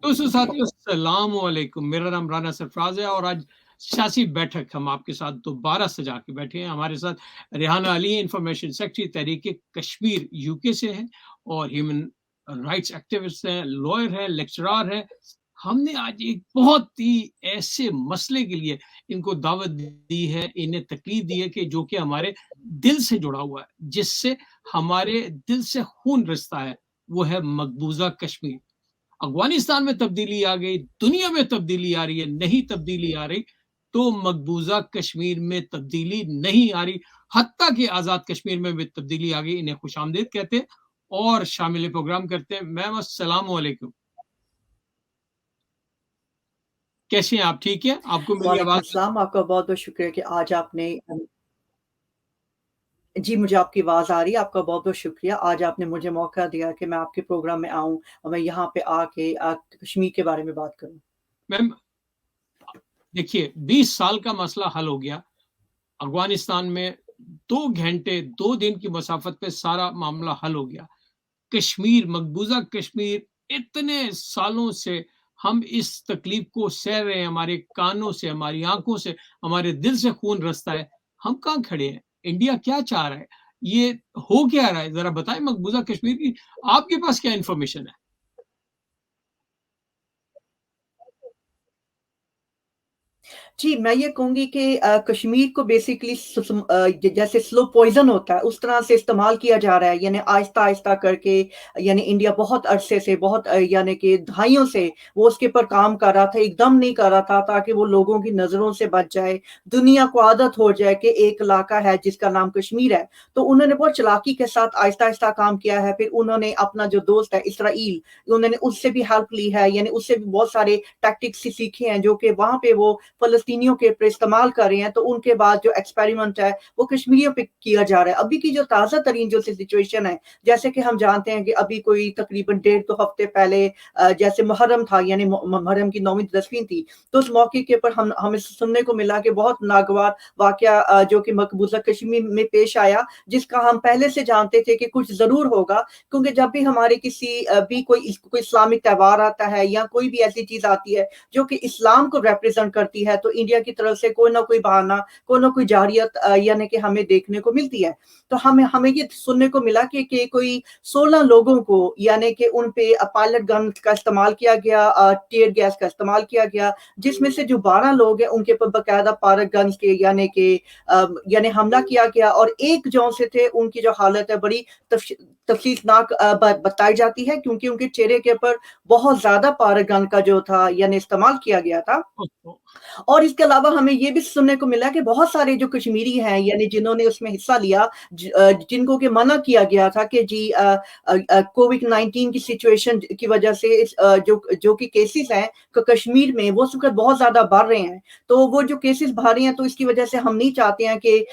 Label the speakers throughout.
Speaker 1: दोस्तों साथियों अस्सलाम वालेकुम। मेरा नाम राना सरफराज है और आज सियासी बैठक हम आपके साथ दोबारा सजा के बैठे हैं। हमारे साथ रेहाना अली इंफॉर्मेशन सेक्रेटरी तहरीक कश्मीर यूके से हैं और ह्यूमन राइट्स एक्टिविस्ट हैं, लॉयर हैं, लेक्चरर हैं। हमने आज एक बहुत ही ऐसे मसले के लिए इनको दावत दी है, इन्हें तकलीफ दी है कि जो कि हमारे दिल से जुड़ा हुआ है, जिससे हमारे दिल से खून रिश्ता है, वो है मकबूजा कश्मीर। अफगानिस्तान में तब्दीली आ गई, दुनिया में तब्दीली आ रही है, नहीं तब्दीली आ रही तो मकबूजा कश्मीर में तब्दीली नहीं आ रही। हत्ता कि आजाद कश्मीर में भी तब्दीली आ गई। इन्हें खुशामदीद कहते हैं और शामिल प्रोग्राम करते हैं। मैम अस्सलाम वालेकुम, कैसे हैं आप? ठीक है, आपको मेरी
Speaker 2: वालेकुम
Speaker 1: आवाज?
Speaker 2: अस्सलाम, आपका बहुत-बहुत शुक्रिया कि आज आपने जी, मुझे आपकी आवाज़ आ रही है, आपका बहुत-बहुत शुक्रिया। आज आपने मुझे मौका दिया कि मैं आपके प्रोग्राम में आऊँ और मैं यहाँ पे आके कश्मीर के बारे में बात करूँ।
Speaker 1: मैम देखिए, 20 साल का मसला हल हो गया। अफगानिस्तान में 2 घंटे 2 दिन की मसाफत पे सारा मामला हल हो गया। कश्मीर, मकबूजा कश्मीर, इतने सालों से हम इस तकलीफ को सह रहे हैं, हमारे कानों से, हमारी आंखों से, हमारे दिल से खून रिसता है। हम कहाँ खड़े हैं? इंडिया क्या चाह रहा है? ये हो क्या रहा है? जरा बताएं मकबूजा कश्मीर की आपके पास क्या इंफॉर्मेशन है?
Speaker 2: जी, मैं ये कहूँगी कि कश्मीर को बेसिकली जैसे स्लो पॉइज़न होता है, उस तरह से इस्तेमाल किया जा रहा है, यानी आहिस्ता-आहिस्ता करके, यानी इंडिया बहुत अरसे से, बहुत यानी कि दहाइयों से वो उसके ऊपर काम कर रहा था, एकदम नहीं कर रहा था ताकि वो लोगों की नज़रों से बच जाए, दुनिया को आदत हो जाए कि एक इलाका है जिसका नाम कश्मीर है। तो उन्होंने बहुत चालाकी के साथ आहिस्ता-आहिस्ता काम किया है, फिर उन्होंने अपना जो दोस्त है इसराइल, उन्होंने उससे भी हेल्प ली है, यानी उससे भी बहुत सारे टैक्टिक्स सीखे हैं, जो कि वहाँ पे वो फ़लस्तीनियों के ऊपर इस्तेमाल कर रहे हैं, तो उनके बाद जो एक्सपेरिमेंट है, वो कश्मीरियों पे किया जा रहा है। अभी की जो ताज़ा तरीन जो सिचुएशन है, जैसे कि हम जानते हैं कि अभी कोई तकरीबन 1.5-2 हफ्ते पहले जैसे मुहर्रम था, यानी मुहर्रम की 9वीं 10वीं थी, तो उस मौके के ऊपर हमें सुनने को मिला कि बहुत नागवार वाक़या जो कि मकबूज़ा कश्मीर में पेश आया, जिसका हम पहले से जानते थे कि कुछ ज़रूर होगा, क्योंकि जब भी हमारे किसी भी कोई इस्लामिक त्योहार आता है या कोई भी ऐसी चीज़ आती है, जो कि इस्लाम को रिप्रेजेंट करती है, तो इंडिया की तरफ से कोई ना कोई बहाना, कोई ना कोई जारियत यानी कि हमें देखने को मिलती है। तो हमें हमें ये सुनने को मिला कि कोई 16 लोगों को, यानी कि उन पे पायलट गन का इस्तेमाल किया गया, टियर गैस का इस्तेमाल किया गया, जिसमें से जो 12 लोग हैं उनके ऊपर बाकायदा पायलट गन्स के यानी हमला किया गया, और एक जो से थे उनकी जो हालत है बड़ी तफसीलनाक बताई जाती है, क्योंकि उनके चेहरे के ऊपर बहुत ज़्यादा पायलट गन का जो था यानी इस्तेमाल किया गया था। और इसके अलावा हमें ये भी सुनने को मिला कि बहुत सारे जो कश्मीरी हैं, यानी जिन्होंने उसमें हिस्सा लिया, जिनको कि मना किया गया था कि जी कोविड-19 की सिचुएशन की वजह से जो कि केसेस हैं कश्मीर में, वो इस वक़्त बहुत ज़्यादा बढ़ रहे हैं। तो वो जो केसेस बढ़ रहे हैं, तो इसकी वजह से हम नहीं चाहते हैं कि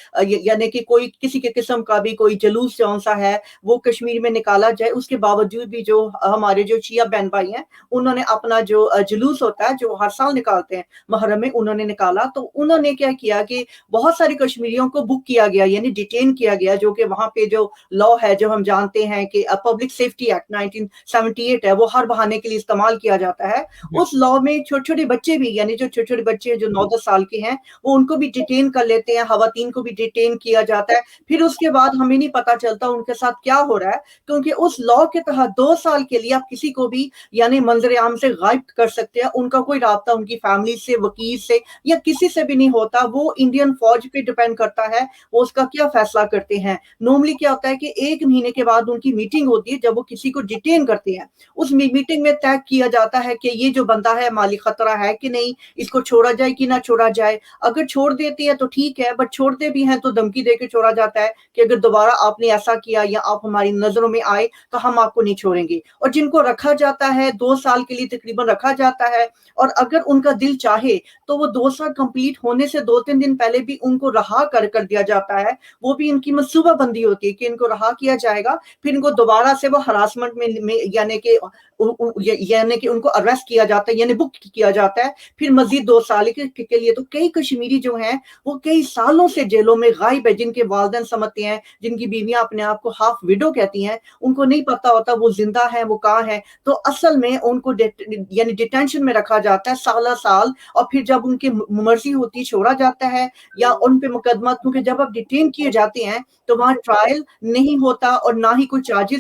Speaker 2: यानी कि कोई किसी के किस्म का भी कोई जुलूस जौन-सा है, वो कश्मीर में निकाला जाए। उसके बावजूद भी जो हमारे जो शिया बहन-भाई हैं, उन्होंने अपना जो जुलूस होता है, जो हर साल निकालते हैं, मुहर्रम में उन्होंने निकाला, तो उन्होंने क्या किया कि बहुत सारे कश्मीरियों को बुक किया गया, यानी डिटेन किया गया, जो कि वहाँ पे जो लॉ है, जो हम जानते हैं कि पब्लिक सेफ्टी एक्ट 1978 है, वो हर बहाने के लिए इस्तेमाल किया जाता है। उस लॉ में छोटे-छोटे बच्चे भी, यानी जो छोटे-छोटे बच्चे जो 9-10 साल के हैं, वो उनको भी डिटेन कर लेते हैं, खवातीन को भी डिटेन किया जाता है। फिर उसके बाद हमें नहीं पता चलता उनके साथ क्या हो रहा है, क्योंकि उस लॉ के तहत 2 साल के लिए आप किसी को भी यानी मंजर-ए-आम से गायब कर सकते हैं। उनका कोई राब्ता उनकी फैमिली से, वकील से या किसी से भी नहीं होता। वो इंडियन फौज पे डिपेंड करता है, वो उसका क्या फैसला करते हैं। नॉर्मली क्या होता है कि 1 महीने के बाद उनकी मीटिंग होती है, जब वो किसी को डिटेन करते हैं। उस मीटिंग में तय किया जाता है कि ये जो बंदा है माली खतरा है कि नहीं, इसको छोड़ा जाए कि ना छोड़ा जाए। अगर छोड़ देते हैं तो ठीक है, बट छोड़ते भी हैं तो धमकी देके छोड़ा जाता है कि अगर दोबारा आपने ऐसा किया या आप हमारी नज़रों में आए, तो हम आपको नहीं छोड़ेंगे। और जिनको रखा जाता है 2 साल के लिए तकरीबन रखा जाता है, और अगर उनका दिल चाहे تو وہ 2 سال کمپلیٹ ہونے سے 2-3 دن پہلے بھی ان کو رہا کر دیا جاتا ہے. وہ بھی ان کی منصوبہ بندی ہوتی ہے کہ ان کو رہا کیا جائے گا, پھر ان کو دوبارہ سے وہ ہراسمنٹ میں یعنی کہ ان کو اریسٹ کیا جاتا ہے, یعنی بک کیا جاتا ہے, پھر مزید 2 سال کے لیے. تو کئی کشمیری جو ہیں وہ کئی سالوں سے جیلوں میں غائب ہے, جن کے والدین سمجھتے ہیں, جن کی بیویاں اپنے آپ کو ہاف ویڈو کہتی ہیں, ان کو نہیں پتا ہوتا وہ زندہ ہے وہ کہاں ہے. تو اصل میں ان کو یعنی ڈیٹینشن میں رکھا جاتا ہے سالہ سال, اور پھر جب ان کی مرضی ہوتی ہے چھوڑا جاتا ہے, یا ان پہ مقدمہ, کیونکہ جب آپ ڈیٹین کیے جاتے ہیں تو وہاں ٹرائل نہیں ہوتا اور نہ ہی کوئی چارج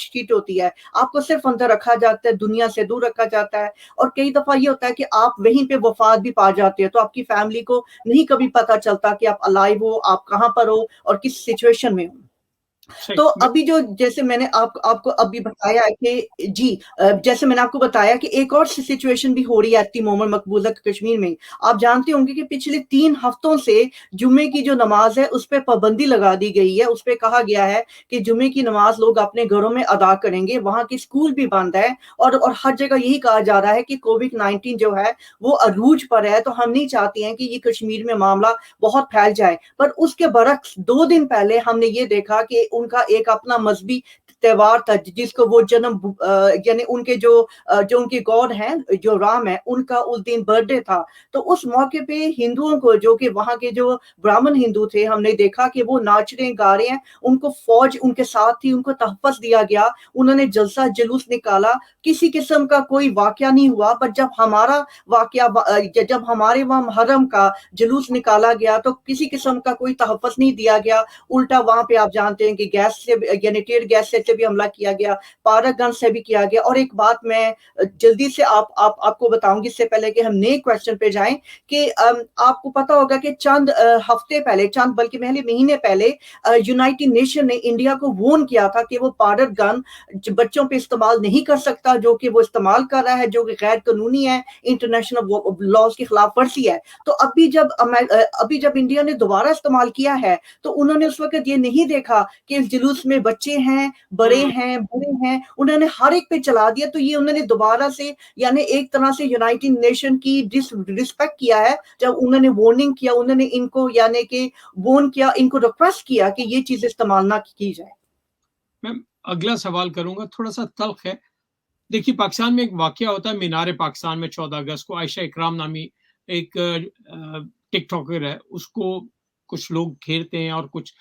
Speaker 2: شیٹ ہوتی ہے. آپ کو صرف اندر رکھا جاتا ہے, دنیا سے دور رکھا جاتا ہے, اور کئی دفعہ یہ ہوتا ہے کہ آپ وہیں پہ وفات بھی پا جاتے ہیں, تو آپ کی فیملی کو نہیں کبھی پتا چلتا کہ آپ الائیو ہو, آپ کہاں پر ہو اور کس سچویشن میں ہو. تو
Speaker 1: صحیح.
Speaker 2: ابھی جو جیسے میں نے آپ کو ابھی بتایا کہ جی جیسے میں نے آپ کو بتایا کہ ایک اور سچویشن بھی ہو رہی ہے ایٹ دی مومنٹ مقبوضہ کشمیر میں. آپ جانتے ہوں گے کہ پچھلے 3 ہفتوں سے جمعے کی جو نماز ہے اس پہ پابندی لگا دی گئی ہے. اس پہ کہا گیا ہے کہ جمعے کی نماز لوگ اپنے گھروں میں ادا کریں گے, وہاں کے اسکول بھی بند ہے, اور ہر جگہ یہی کہا جا رہا ہے کہ کووڈ-19 جو ہے وہ عروج پر ہے. تو ہم نہیں چاہتے ہیں کہ یہ کشمیر میں معاملہ بہت پھیل جائے. پر اس کے برعکس 2 دن پہلے ہم نے یہ دیکھا کہ ان کا ایک اپنا مذہبی تہوار تھا, جس کو وہ یعنی ان کے جو ان کے گاڈ ہیں, جو رام ہے, ان کا اس دن برتھ ڈے تھا. تو اس موقع پہ ہندوؤں کو, جو کہ وہاں کے جو برہمن ہندو تھے, ہم نے دیکھا کہ وہ ناچ رہے گا رہے ہیں, ان کو فوج ان کے ساتھ تھی, ان کو تحفظ دیا گیا, انہوں نے جلسہ جلوس نکالا, کسی قسم کا کوئی واقعہ نہیں ہوا. پر جب ہمارا واقعہ, جب ہمارے وہاں محرم کا جلوس نکالا گیا تو کسی قسم کا کوئی تحفظ نہیں دیا گیا, الٹا وہاں پہ آپ جانتے ہیں کہ گیس سے یعنی ٹیئر گیس سے بھی حملہ کیا گیا, پارک گن سے بھی کیا گیا. اور ایک بات میں جلدی سے آپ کو بتاؤں گی, اس سے پہلے کہ ہم نئے کویسچن پہ جائیں, کہ آپ کو پتا ہوگا کہ چند ہفتے پہلے, بلکہ مہینے پہلے یونائٹڈ نیشن نے انڈیا کو وارن کیا تھا کہ وہ پاؤڈر گن بچوں پہ استعمال نہیں کر سکتا, جو کہ وہ استعمال کر رہا ہے, جو کہ غیر قانونی ہے, انٹرنیشنل لاز کی خلاف ورزی ہے. تو ابھی جب انڈیا نے دوبارہ استعمال کیا ہے تو انہوں نے اس وقت یہ نہیں دیکھا کہ اس جلوس میں بچے ہیں, بڑے ہیں, بوڑھے ہیں, انہوں نے ہر ایک پہ چلا دیا. تو یہ انہوں نے دوبارہ سے یعنی ایک طرح سے یونائٹڈ نیشن کی ڈسرسپیکٹ کیا ہے, جب انہوں نے وارننگ کیا, انہوں نے ان کو یعنی کہ وارن کیا, ان کو ریکویسٹ کیا کہ یہ چیز استعمال نہ کی جائے.
Speaker 1: میں اگلا سوال کروں گا, تھوڑا سا تلخ ہے. دیکھیے, پاکستان میں ایک واقعہ ہوتا ہے مینار پاکستان میں 14 اگست کو. عائشہ اکرام نامی ایک ٹک ٹاکر ہے, اس کو کچھ لوگ گھیرتے ہیں اور کچھ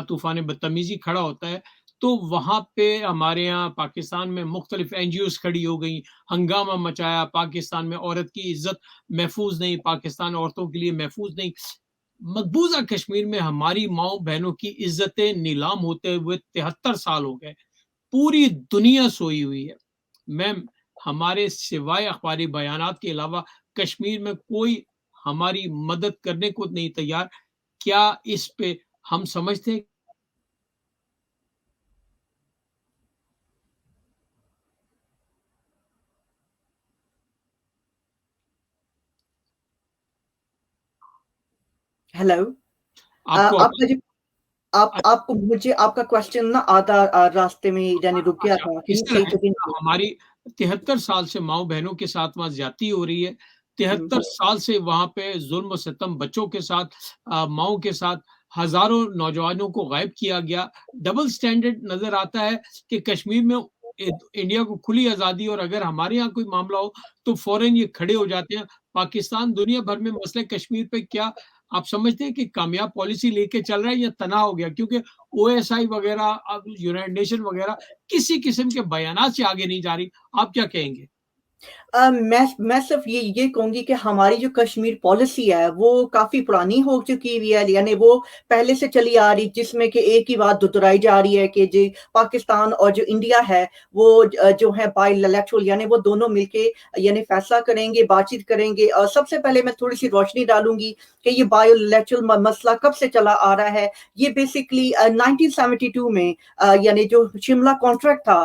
Speaker 1: طوفان بدتمیزی کھڑا ہوتا ہے. تو وہاں پہ ہمارے یہاں پاکستان میں مختلف این جی اوز کھڑی ہو گئیں, ہنگامہ مچایا, پاکستان میں عورت کی عزت محفوظ نہیں, پاکستان عورتوں کے لیے محفوظ نہیں. مقبوضہ کشمیر میں ہماری ماؤں بہنوں کی عزتیں نیلام ہوتے ہوئے 73 سال ہو گئے. پوری دنیا سوئی ہوئی ہے. میم, ہمارے سوائے اخباری بیانات کے علاوہ کشمیر میں کوئی ہماری مدد کرنے کو نہیں تیار. کیا اس پہ ہم سمجھتے ہیں؟
Speaker 2: ہیلو,
Speaker 1: آپ کو
Speaker 2: آپ کو مجھے آپ کا کوشچن نا آدھا راستے میں یعنی رک گیا
Speaker 1: اچھا,
Speaker 2: تھا,
Speaker 1: اس
Speaker 2: کہیں
Speaker 1: طرح
Speaker 2: صحیح
Speaker 1: ہے,
Speaker 2: جگہ نہیں.
Speaker 1: ہماری 73 سال سے ماؤں بہنوں کے ساتھ وہاں زیادتی ہو رہی ہے. 73 سال سے وہاں پہ ظلم و ستم بچوں کے ساتھ, ماؤں کے ساتھ, ہزاروں نوجوانوں کو غائب کیا گیا. ڈبل سٹینڈرڈ نظر آتا ہے کہ کشمیر میں انڈیا کو کھلی آزادی, اور اگر ہمارے یہاں کوئی معاملہ ہو تو فوراً یہ کھڑے ہو جاتے ہیں. پاکستان دنیا بھر میں مسئلہ کشمیر پہ کیا آپ سمجھتے ہیں کہ کامیاب پالیسی لے کے چل رہا ہے یا تناؤ ہو گیا؟ کیونکہ او ایس آئی وغیرہ, یونائٹڈ نیشن وغیرہ کسی قسم کے بیانات سے آگے نہیں جا رہی. آپ کیا کہیں گے؟
Speaker 2: میں صرف یہ کہوں گی کہ ہماری جو کشمیر پالیسی ہے وہ کافی پرانی ہو چکی ہوئی ہے, یعنی وہ پہلے سے چلی آ رہی, جس میں کہ ایک ہی بات دہرائی جا رہی ہے کہ جی پاکستان اور جو انڈیا ہے وہ جو ہے بائی لیٹرل, یعنی وہ دونوں مل کے یعنی فیصلہ کریں گے, بات چیت کریں گے. اور سب سے پہلے میں تھوڑی سی روشنی ڈالوں گی کہ یہ بایو لیٹرل مسئلہ کب سے چلا آ رہا ہے. یہ بیسکلی 1972 میں یعنی جو شملہ کانٹریکٹ تھا,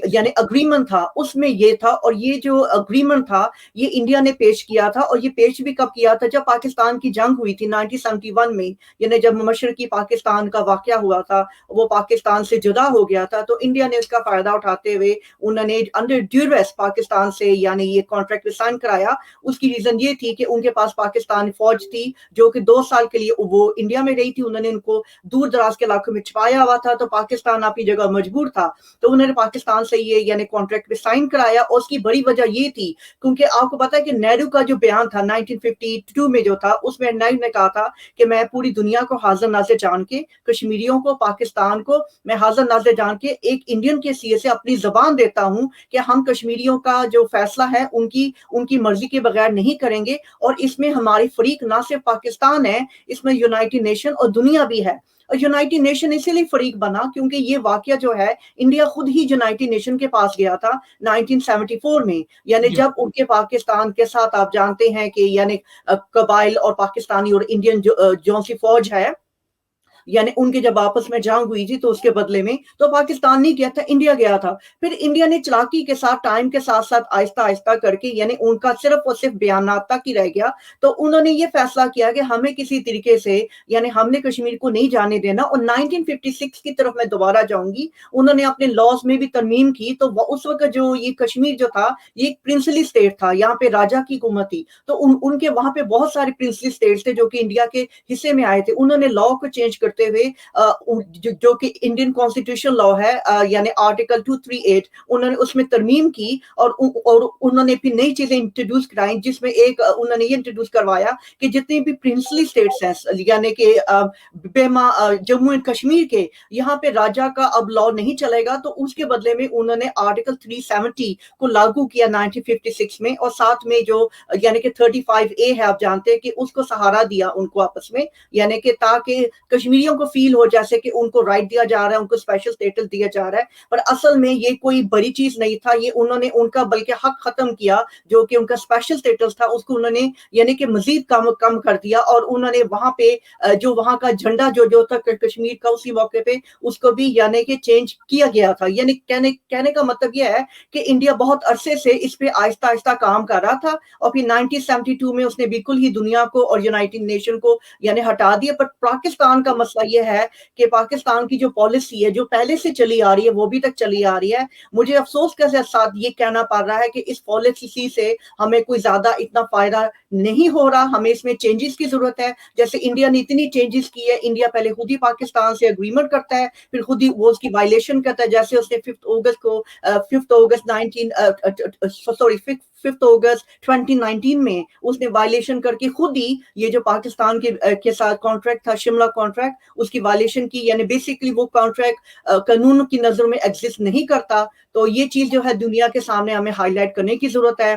Speaker 2: یعنی اگریمنٹ تھا, اس میں یہ تھا. اور یہ جو एग्रीमेंट था, ये इंडिया ने पेश किया था, और ये पेश भी कब किया था, जब पाकिस्तान की जंग हुई थी 1971 में, यानी जब मशरकी पाकिस्तान का वाकया हुआ था, वो पाकिस्तान से जुदा हो गया था, तो इंडिया ने इसका फायदा उठाते हुए उन्होंने अंडर ड्यूरेस पाकिस्तान से यानी ये कॉन्ट्रैक्ट साइन कराया। उसकी रीजन ये थी कि उनके पास पाकिस्तानी फौज थी जो कि 2 साल के लिए वो इंडिया में रही थी, उन्होंने उनको दूर दराज के इलाकों में छिपाया हुआ था, तो पाकिस्तान अपनी जगह मजबूर था, तो उन्होंने पाकिस्तान से ये यानी कॉन्ट्रैक्ट पे साइन कराया। और उसकी बड़ी वजह ये थी क्योंकि आपको पता है कि नेहरू का जो बयान था 1952 में जो था, उसमें नेहरू ने कहा था कि मैं पूरी दुनिया को हाजिर नाजिर जान के, कश्मीरियों को, पाकिस्तान को मैं हाजिर नाजिर जान के एक इंडियन के सीए से अपनी जबान देता हूं कि हम कश्मीरियों का जो फैसला है उनकी उनकी मर्जी के बगैर नहीं करेंगे, और इसमें हमारी फरीक ना सिर्फ पाकिस्तान है, इसमें यूनाइटेड नेशन और दुनिया भी है। और यूनाइटेड नेशन इसीलिए फरीक बना क्योंकि ये वाकया जो है इंडिया खुद ही यूनाइटेड नेशन के पास गया था 1974 में, यानी
Speaker 1: जी
Speaker 2: जब उनके पाकिस्तान के साथ आप जानते हैं कि यानी कबाइल और पाकिस्तानी और इंडियन जो सी फौज है, यानी उनके जब आपस में जंग हुई थी, तो उसके बदले में तो पाकिस्तान नहीं गया था, इंडिया गया था। फिर इंडिया ने चालाकी के साथ टाइम के साथ साथ आहिस्ता आहिस्ता करके, यानी उनका सिर्फ और सिर्फ बयानात तक ही रह गया, तो उन्होंने ये फैसला किया कि हमें किसी तरीके से यानी हमने कश्मीर को नहीं जाने देना। और 1956 की तरफ मैं दोबारा जाऊंगी, उन्होंने अपने लॉज में भी तरमीम की, तो उस वक्त जो ये कश्मीर जो था, ये एक प्रिंसली स्टेट था, यहाँ पे राजा की हुकूमत थी, तो उनके वहां पे बहुत सारे प्रिंसली स्टेट्स थे जो कि इंडिया के हिस्से में आए थे। उन्होंने लॉ को चेंज करते हुए जो कि इंडियन कॉन्स्टिट्यूशन लॉ है, यानी आर्टिकल 238, उन्होंने उसमें तरमीम की, और उन्होंने फिर नई चीजें इंट्रोड्यूस कराई, जिसमें एक उन्होंने ये इंट्रोड्यूस करवाया कि जितनी भी प्रिंसली स्टेट्स हैं, यानी कि बेमा जम्मू एंड कश्मीर के, यहाँ पे राजा का अब लॉ नहीं चलेगा, तो उसके बदले में उन्होंने आर्टिकल 370 को लागू किया 1956 में, और साथ में जो यानी कि 35A है, आप जानते हैं कि उसको सहारा दिया उनको आपस में, यानी कि ताकि कश्मीरियों को फील हो जैसे कि उनको राइट दिया जा रहा है, उनको स्पेशल स्टेटस दिया जा रहा है, पर असल में ये कोई बड़ी चीज नहीं था, ये उन्होंने उनका बल्कि हक खत्म किया, जो कि उनका स्पेशल स्टेटस था, उसको उन्होंने यानी कि मजीद कम कम कर दिया, और उन्होंने वहां पे जो वहां का झंडा जो था कश्मीर का, उसी मौके पे उसको भी यानी कि चेंज किया गया था। यानी कहने का मतलब यह है कि इंडिया बहुत अरसे से इस पे आहिस्ता आहिस्ता काम कर रहा था, और फिर 1972 में उसने बिल्कुल ही दुनिया को और यूनाइटेड नेशन को यानी हटा दिया। पर पाकिस्तान का मसला यह है कि पाकिस्तान की जो पॉलिसी है, जो पहले से चली आ रही है, वो भी तक चली आ रही है। मुझे अफसोस के साथ ये कहना पड़ रहा है कि इस पॉलिसी से हमें कोई ज्यादा इतना फायदा नहीं हो रहा, हमें इसमें चेंजेस की जरूरत है। जैसे इंडिया ने इतनी चेंजेस की है, इंडिया पहले खुद ही पाकिस्तान से एग्रीमेंट करता है, फिर खुद ही वो उसकी वायलेशन करता है, जैसे उसने 5 अगस्त 2019 में उसने वायलेशन करके खुद ही ये जो पाकिस्तान के साथ कॉन्ट्रैक्ट था, शिमला कॉन्ट्रैक्ट, उसकी वायलेशन की, यानी बेसिकली वो कॉन्ट्रैक्ट कानून की नजर में एग्जिस्ट नहीं करता। तो ये चीज जो है दुनिया के सामने हमें हाईलाइट करने की जरूरत है,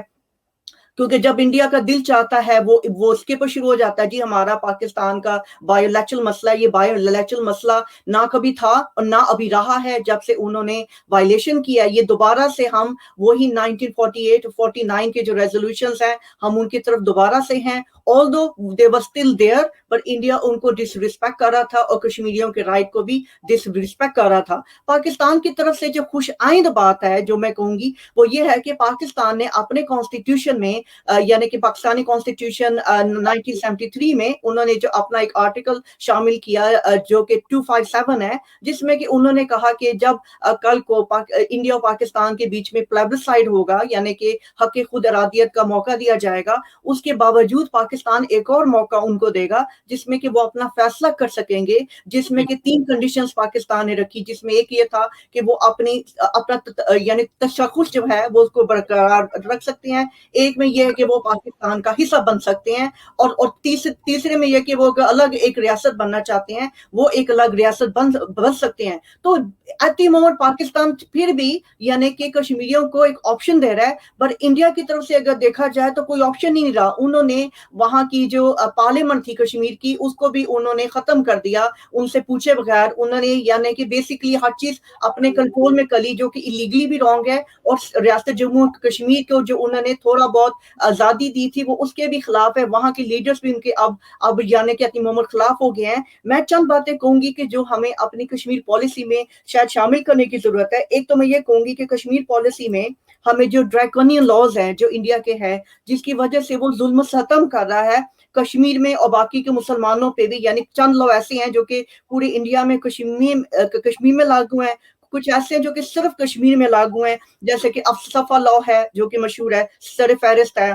Speaker 2: क्योंकि जब इंडिया का दिल चाहता है वो उसके पर शुरू हो जाता है, जी हमारा पाकिस्तान का बायोलैटरल मसला, ये बायोलैटरल मसला ना कभी था और ना अभी रहा है, जब से उन्होंने वायलेशन किया। ये दोबारा से हम वही 1948-49 के जो रेजोल्यूशंस हैं, हम उनकी तरफ दोबारा से हैं, although they were still there, पर इंडिया उनको डिसरिस्पेक्ट कर रहा था और कश्मीरियों के राइट को भी डिसरिस्पेक्ट कर रहा था। पाकिस्तान की तरफ से जो खुश आइंद बात है जो मैं कहूंगी वो ये है कि पाकिस्तान ने अपने कॉन्स्टिट्यूशन में यानी कि पाकिस्तानी कॉन्स्टिट्यूशन 1973 में उन्होंने जो अपना एक आर्टिकल शामिल किया जो कि 257 है, जिसमें कि उन्होंने कहा कि जब कल को इंडिया और पाकिस्तान के बीच में प्लेबिसाइड होगा, यानी कि हक खुद इरादियत का मौका दिया जाएगा, उसके बावजूद पाकिस्तान एक और मौका उनको देगा जिसमें कि वो अपना फैसला कर सकेंगे, जिसमें कि 3 कंडीशंस पाकिस्तान ने रखी, जिसमें एक ये था कि वो अपना यानी तशख्खुस जो है वो उसको बरकरार रख सकते हैं, एक में ये है कि वो पाकिस्तान का हिस्सा बन सकते हैं, और तीसरे में यह कि वो अलग एक रियासत बनना चाहते हैं, वो एक अलग रियासत बन सकते हैं। तो एट द मोमेंट पाकिस्तान फिर भी यानी कि कश्मीरियों को एक ऑप्शन दे रहा है, पर इंडिया की तरफ से अगर देखा जाए तो कोई ऑप्शन नहीं रहा। उन्होंने वहां की जो पार्लियामेंट थी कश्मीर की, उसको भी उन्होंने खत्म कर दिया उनसे पूछे बगैर। उन्होंने यानी कि बेसिकली हर चीज अपने कंट्रोल में कर ली, जो कि इलीगली भी रॉन्ग है, और रियासत जम्मू कश्मीर को जो उन्होंने थोड़ा बहुत आजादी दी थी वो उसके भी खिलाफ है। वहां के लीडर्स भी उनके अब यानी कि अति मोहम्मद खिलाफ हो गए हैं। मैं चंद बातें कहूंगी कि जो हमें अपनी कश्मीर पॉलिसी में शायद शामिल करने की जरूरत है। एक तो मैं ये कहूंगी कि कश्मीर पॉलिसी में ہمیں جو ڈریکونین لاز ہیں جو انڈیا کے ہیں جس کی وجہ سے وہ ظلم و ستم کر رہا ہے کشمیر میں اور باقی کے مسلمانوں پہ بھی، یعنی چند لاء ایسے ہیں جو کہ پورے انڈیا میں کشمیر میں لاگو ہیں، کچھ ایسے ہیں جو کہ صرف کشمیر میں لاگو ہیں، جیسے کہ افسفا لا ہے جو کہ مشہور ہے، سر فہرست ہے،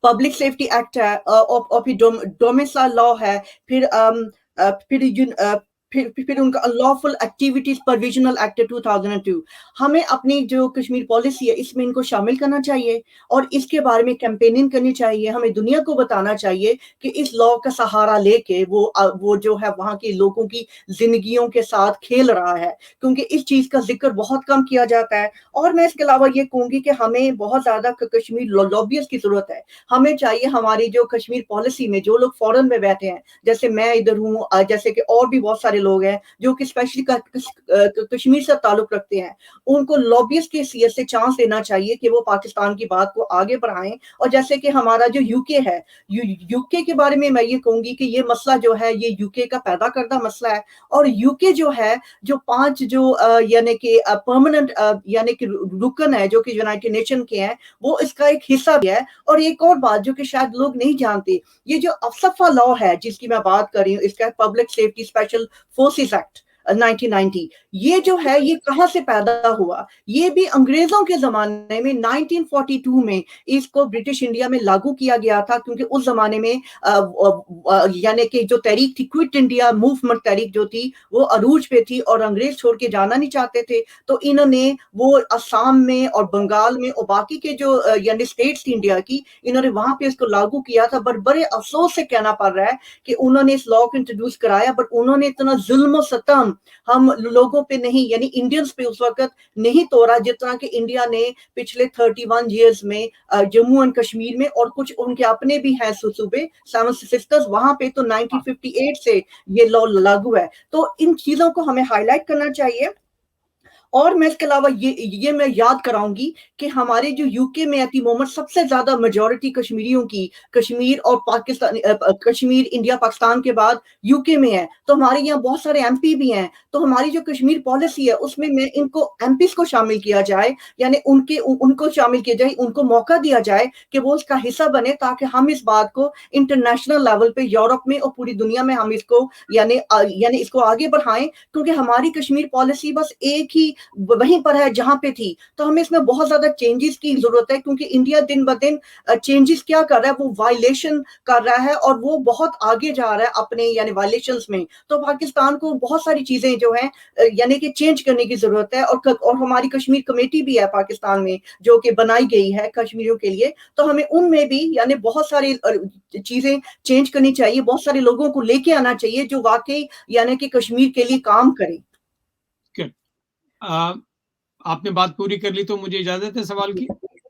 Speaker 2: پبلک سیفٹی ایکٹ ہے، اور پھر ڈومیسائل لا ہے، پھر پھر ان کا لافل ایکٹیویٹیز پرویژنل ایکٹ 2002۔ ہمیں اپنی جو کشمیر پالیسی ہے اس میں ان کو شامل کرنا چاہیے اور اس کے بارے میں کیمپیننگ کرنی چاہیے، ہمیں دنیا کو بتانا چاہیے کہ اس لا کا سہارا لے کے وہ جو ہے وہاں کے لوگوں کی زندگیوں کے ساتھ کھیل رہا ہے، کیونکہ اس چیز کا ذکر بہت کم کیا جاتا ہے۔ اور میں اس کے علاوہ یہ کہوں گی کہ ہمیں بہت زیادہ کشمیر لابیز کی ضرورت ہے، ہمیں چاہیے ہماری جو کشمیر پالیسی میں جو لوگ فورن میں بیٹھے ہیں، جیسے میں ادھر ہوں، جیسے کہ اور بھی بہت سارے لوگ ہیں جو کہ اسپیشلی کشمیر سے تعلق رکھتے ہیں، ان کو لابیز کی حیثیت سے چانس دینا چاہیے کہ وہ پاکستان کی بات کو آگے بڑھائیں۔ اور جیسے کہ ہمارا جو یو کے ہے، یو کے کے بارے میں یہ کہوں گی کہ یہ مسئلہ جو ہے یہ یو کے کا پیدا کردہ مسئلہ ہے، اور یو کے جو ہے جو 5 جو یعنی کہ پرماننٹ یعنی کہ رکن ہے جو کہ یونائٹڈ نیشن کے ہیں، وہ اس کا ایک حصہ بھی ہے۔ اور ایک اور بات جو کہ شاید لوگ نہیں جانتے، یہ جو افسفا لا ہے جس کی میں بات کر رہی ہوں، اس کا public safety special forces act 1990، یہ جو ہے یہ کہاں سے پیدا ہوا؟ یہ بھی انگریزوں کے زمانے میں 1942 میں اس کو برٹش انڈیا میں لاگو کیا گیا تھا، کیونکہ اس زمانے میں یعنی کہ جو تحریک تھی کوئٹ انڈیا موومنٹ تحریک جو تھی وہ عروج پہ تھی اور انگریز چھوڑ کے جانا نہیں چاہتے تھے، تو انہوں نے وہ آسام میں اور بنگال میں اور باقی کے جو یعنی اسٹیٹس تھی انڈیا کی، انہوں نے وہاں پہ اس کو لاگو کیا تھا۔ بڑے افسوس سے کہنا پڑ رہا ہے کہ انہوں نے اس لا کو انٹروڈیوس کرایا، بٹ انہوں نے اتنا ظلم و ستم ہم لوگوں پہ نہیں، یعنی انڈینز پہ اس وقت نہیں توڑا جتنا کہ انڈیا نے پچھلے 31 ایئرز میں جموں اینڈ کشمیر میں، اور کچھ ان کے اپنے بھی ہیں صوبے 7 سسٹرز وہاں پہ، تو 1958 سے یہ لا لاگو ہے۔ تو ان چیزوں کو ہمیں ہائی لائٹ کرنا چاہیے۔ اور میں اس کے علاوہ یہ میں یاد کراؤں گی کہ ہمارے جو یو کے میں ایٹ مومنٹ سب سے زیادہ میجورٹی کشمیریوں کی کشمیر اور پاکستان، کشمیر انڈیا پاکستان کے بعد یو کے میں ہے، تو ہمارے یہاں بہت سارے ایم پی بھی ہیں، تو ہماری جو کشمیر پالیسی ہے اس میں ان کو ایم پیز کو شامل کیا جائے، یعنی ان کو شامل کیا جائے، ان کو موقع دیا جائے کہ وہ اس کا حصہ بنے، تاکہ ہم اس بات کو انٹرنیشنل لیول پہ یورپ میں اور پوری دنیا میں ہم اس کو یعنی اس کو آگے بڑھائیں، کیونکہ ہماری کشمیر پالیسی بس ایک ہی وہیں پر ہے جہاں پہ تھی، تو ہمیں اس میں بہت زیادہ چینجز کی ضرورت ہے، کیونکہ انڈیا دن بدن چینجز کیا کر رہا ہے، وہ وائلیشن کر رہا ہے اور وہ بہت آگے جا رہا ہے اپنے یعنی وائلیشنز میں۔ تو پاکستان کو بہت ساری چیزیں جو ہیں یعنی کہ چینج کرنے کی ضرورت ہے، اور ہماری کشمیر کمیٹی بھی ہے پاکستان میں جو کہ بنائی گئی ہے کشمیریوں کے لیے، تو ہمیں ان میں بھی یعنی بہت ساری چیزیں چینج کرنی چاہیے، بہت سارے لوگوں کو لے کے آنا چاہیے جو واقعی یعنی کہ کشمیر کے لیے کام کریں۔
Speaker 1: آپ نے بات پوری کر لی تو مجھے اجازت ہے سوال کی؟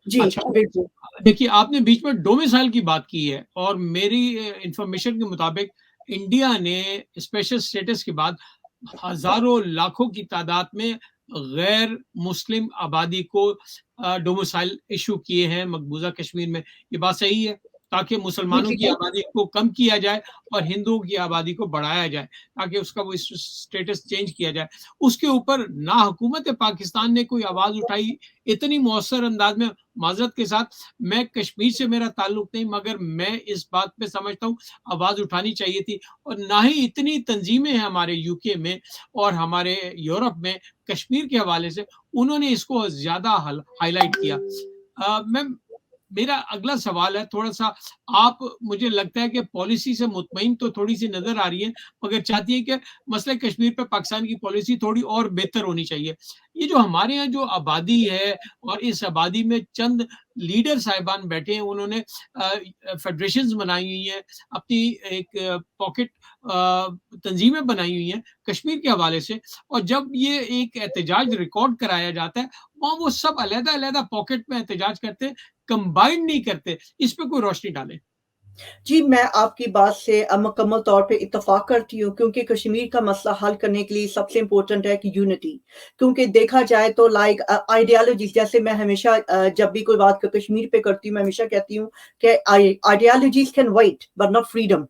Speaker 2: جی
Speaker 1: اچھا،
Speaker 2: بالکل۔
Speaker 1: دیکھیے آپ نے بیچ میں ڈومیسائل کی بات کی ہے، اور میری انفارمیشن کے مطابق انڈیا نے اسپیشل اسٹیٹس کے بعد ہزاروں لاکھوں کی تعداد میں غیر مسلم آبادی کو ڈومیسائل ایشو کیے ہیں مقبوضہ کشمیر میں۔ یہ بات صحیح ہے؟ تاکہ مسلمانوں کی آبادی کو کم کیا جائے اور ہندوؤں کی آبادی کو بڑھایا جائے، تاکہ اس کا وہ اسٹیٹس چینج کیا جائے۔ اس کے اوپر نہ حکومت پاکستان نے کوئی آواز اٹھائی اتنی مؤثر انداز میں۔ معذرت کے ساتھ، میں کشمیر سے میرا تعلق نہیں، مگر میں اس بات پہ سمجھتا ہوں آواز اٹھانی چاہیے تھی، اور نہ ہی اتنی تنظیمیں ہیں ہمارے یو کے میں اور ہمارے یورپ میں کشمیر کے حوالے سے، انہوں نے اس کو زیادہ ہائی لائٹ کیا۔ میرا اگلا سوال ہے تھوڑا سا، آپ مجھے لگتا ہے کہ پالیسی سے مطمئن تو تھوڑی سی نظر آ رہی ہے، مگر چاہتی ہے کہ مسئلہ کشمیر پہ پاکستان کی پالیسی تھوڑی اور بہتر ہونی چاہیے۔ یہ جو ہمارے یہاں جو آبادی ہے، اور اس آبادی میں چند لیڈر صاحبان بیٹھے ہیں، انہوں نے فیڈریشنز بنائی ہوئی ہیں، اپنی ایک پاکٹ تنظیمیں بنائی ہوئی ہیں کشمیر کے حوالے سے، اور جب یہ ایک احتجاج ریکارڈ کرایا جاتا ہے، وہاں وہ سب علیحدہ علیحدہ پاکٹ میں احتجاج کرتے، کمبائنڈ نہیں کرتے۔ اس پہ کوئی روشنی ڈالیں۔
Speaker 2: جی میں آپ کی بات سے مکمل طور پہ اتفاق کرتی ہوں، کیونکہ کشمیر کا مسئلہ حل کرنے کے لیے سب سے امپورٹنٹ ہے کہ یونٹی، کیونکہ دیکھا جائے تو لائک آئیڈیالوجیز، جیسے میں ہمیشہ جب بھی کوئی بات کشمیر پہ کرتی ہوں میں ہمیشہ کہتی ہوں کہ ideologies can wait but not freedom.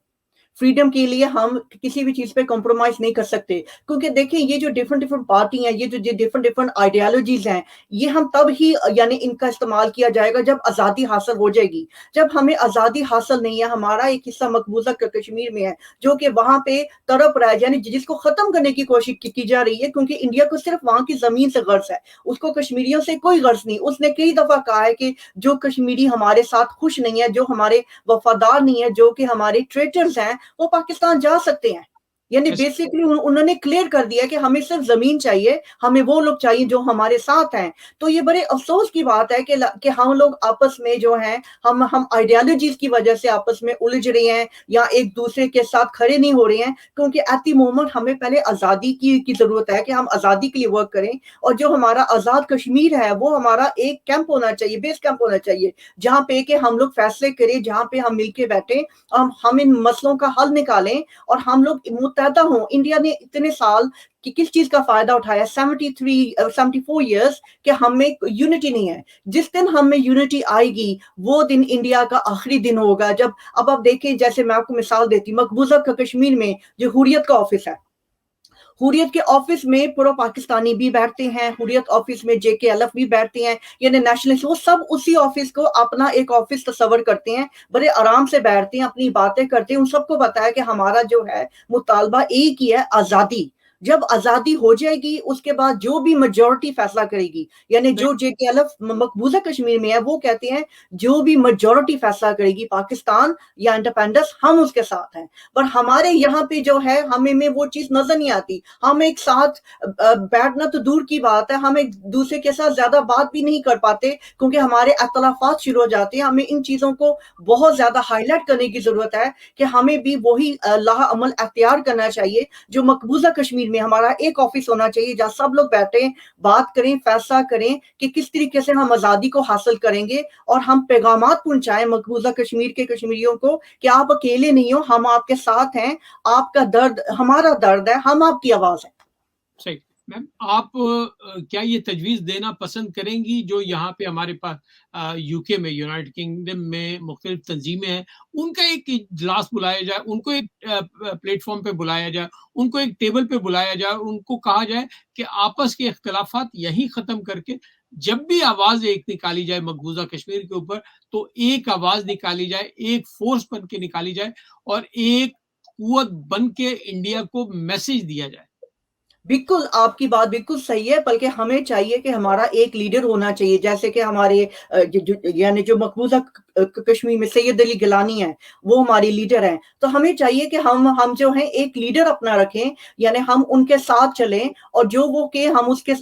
Speaker 2: Freedom के लिए हम किसी भी चीज़ पे कॉम्प्रोमाइज़ नहीं कर सकते। क्योंकि देखिए ये जो डिफरेंट डिफरेंट पार्टी हैं, ये जो डिफरेंट डिफरेंट आइडियोलॉजीज़ हैं, ये हम तब ही यानी इनका इस्तेमाल किया जाएगा जब आज़ादी हासिल हो जाएगी। जब हमें आज़ादी हासिल नहीं है, हमारा एक हिस्सा मकबूज़ा कश्मीर में है, जो कि वहाँ पे तड़प रहा है, यानी जिसको ख़त्म करने की कोशिश की जा रही है, क्योंकि इंडिया को सिर्फ़ वहाँ की ज़मीन से गर्ज़ है, उसको कश्मीरियों से कोई गर्ज़ नहीं। उसने कई दफ़ा कहा है कि जो कश्मीरी हमारे साथ खुश नहीं है, जो हमारे वफ़ादार नहीं है, जो कि हमारे ट्रेटर्स हैं, वो पाकिस्तान जा सकते हैं। यानी
Speaker 1: ऐसा
Speaker 2: बेसिकली उन्होंने क्लियर कर दिया कि हमें सिर्फ ज़मीन चाहिए, हमें वो लोग चाहिए जो हमारे साथ हैं। तो ये बड़े अफ़सोस की बात है कि हम लोग आपस में जो हैं, हम आइडियोलॉजीज़ की वजह से आपस में उलझ रहे हैं या एक-दूसरे के साथ खड़े नहीं हो रहे हैं, क्योंकि एट द मोमेंट हमें पहले आज़ादी की ज़रूरत है कि हम आज़ादी के लिए वर्क करें। और जो हमारा आज़ाद कश्मीर है, वो हमारा एक कैंप होना चाहिए, बेस कैंप होना चाहिए, जहाँ पे कि हम लोग फैसले करें, जहाँ पे हम मिलके बैठें, हम इन मसलों का हल निकालें और हम लोग मुत्तहदा हों। इंडिया ने इतने साल कि किस चीज़ का फ़ायदा उठाया, 74 इयर्स, कि हमें यूनिटी नहीं है। जिस दिन हमें यूनिटी आएगी, वो दिन इंडिया का आखिरी दिन होगा। जब अब आप देखें, जैसे मैं आपको मिसाल देती हूँ, मकबूज़ा कश्मीर में जो हुर्रियत का ऑफ़िस है, हुर्रियत के ऑफिस में पूरा पाकिस्तानी भी बैठते हैं, हुर्रियत ऑफिस में जेकेएलएफ भी बैठते हैं, यानी नेशनलिस्ट, वो सब उसी ऑफिस को अपना एक ऑफिस तस्वर करते हैं, बड़े आराम से बैठते हैं, अपनी बातें करते हैं। उन सबको पता है कि हमारा जो है मुतालबा एक ही है, आज़ादी। जब आज़ादी हो जाएगी, उसके बाद जो भी मेजॉरिटी फैसला करेगी, यानी
Speaker 1: सही
Speaker 2: जो जेकेएलएफ मकबूजा कश्मीर में है, वो कहते हैं जो भी मेजॉरिटी फैसला करेगी पाकिस्तान या इंडिपेंडेंस, हम उसके साथ हैं। पर हमारे यहाँ पे जो है, हमें में वो चीज़ नज़र नहीं आती। हम एक साथ बैठना तो दूर की बात है, हम एक दूसरे के साथ ज्यादा बात भी नहीं कर पाते, क्योंकि हमारे अख्तलाफात शुरू हो जाते हैं। हमें इन चीजों को बहुत ज्यादा हाईलाइट करने की जरूरत है कि हमें भी वही लाह अमल अख्तियार करना चाहिए जो मकबूजा कश्मीर में हमारा एक ऑफिस होना चाहिए, जहाँ सब लोग बैठे, बात करें, फैसला करें कि किस तरीके से हम आज़ादी को हासिल करेंगे, और हम पैगामात पहुंचाएं मकबूजा कश्मीर के कश्मीरियों को कि आप अकेले नहीं हो, हम आपके साथ हैं, आपका दर्द हमारा दर्द है, हम आपकी आवाज है।
Speaker 1: सही। मैम, आप क्या ये तजवीज़ देना पसंद करेंगी जो यहाँ पे हमारे पास यूके में, यूनाइटेड किंगडम में मुख्तलिफ तंजीमें हैं, उनका एक इजलास बुलाया जाए, उनको एक प्लेटफॉर्म पे बुलाया जाए, उनको एक टेबल पे बुलाया जाए, उनको कहा जाए कि आपस के इख्तलाफात यहीं ख़त्म करके जब भी आवाज़ एक निकाली जाए मकबूजा कश्मीर के ऊपर, तो एक आवाज़ निकाली जाए, एक फोर्स बन के निकाली जाए और एक कुव्वत बन के इंडिया को मैसेज दिया जाए।
Speaker 2: बिल्कुल, आपकी बात बिल्कुल सही है, बल्कि हमें चाहिए कि हमारा एक लीडर होना चाहिए, जैसे कि हमारे ज ज यानी जो मकबूज़ा कश्मीर में सैयद अली गिलानी हैं, वो हमारी लीडर हैं। तो हमें चाहिए कि हम जो हैं एक लीडर अपना रखें, यानी हम उनके साथ चलें, और जो वो के हम उसके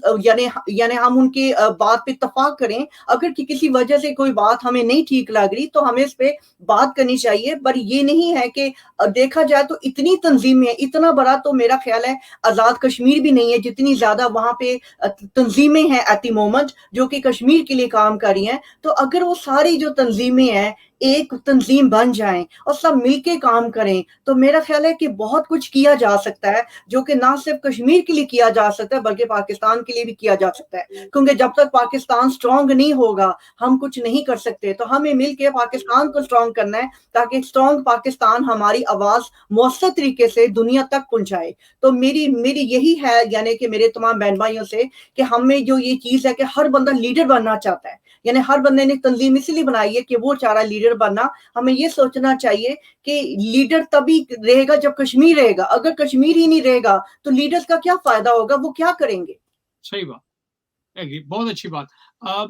Speaker 2: यानी हम उनकी बात पे इत्तेफ़ाक करें। अगर किसी वजह से कोई बात हमें नहीं ठीक लग रही, तो हमें इस पे बात करनी चाहिए। पर ये नहीं है कि देखा जाए तो इतनी तंज़ीमें हैं, इतना बड़ा तो मेरा ख़्याल है आज़ाद कश्मीर भी नहीं है, जितनी ज़्यादा वहाँ पे तंज़ीमें हैं एट द मोमेंट, जो कि कश्मीर के लिए काम कर रही हैं। तो अगर वो सारी जो तंज़ीमें हैं, एक तंज़ीम बन जाएँ और सब मिलके काम करें, तो मेरा ख़्याल है कि बहुत कुछ किया जा सकता है, जो कि ना सिर्फ़ कश्मीर के लिए किया जा सकता है, बल्कि पाकिस्तान के लिए भी किया जा सकता है। क्योंकि जब तक पाकिस्तान स्ट्रॉन्ग नहीं होगा, हम कुछ नहीं कर सकते। तो हमें मिलके पाकिस्तान को स्ट्रॉन्ग करना है, ताकि स्ट्रॉन्ग पाकिस्तान हमारी आवाज़ मौसर तरीके से दुनिया तक पहुँचाए। तो मेरी मेरी यही है, यानी कि मेरे तमाम बहन भाइयों से, कि हमें जो ये चीज़ है कि हर बंदा लीडर बनना चाहता है, यानी हर बंदे ने तंजीम इसलिए बनाई है कि वो चाह रहा है लीडर बनना। हमें ये सोचना चाहिए कि लीडर तभी रहेगा जब कश्मीर रहेगा। अगर कश्मीर ही नहीं रहेगा, तो लीडर्स का क्या फायदा होगा, वो क्या करेंगे?
Speaker 1: सही बात। एग्री, बहुत अच्छी बात।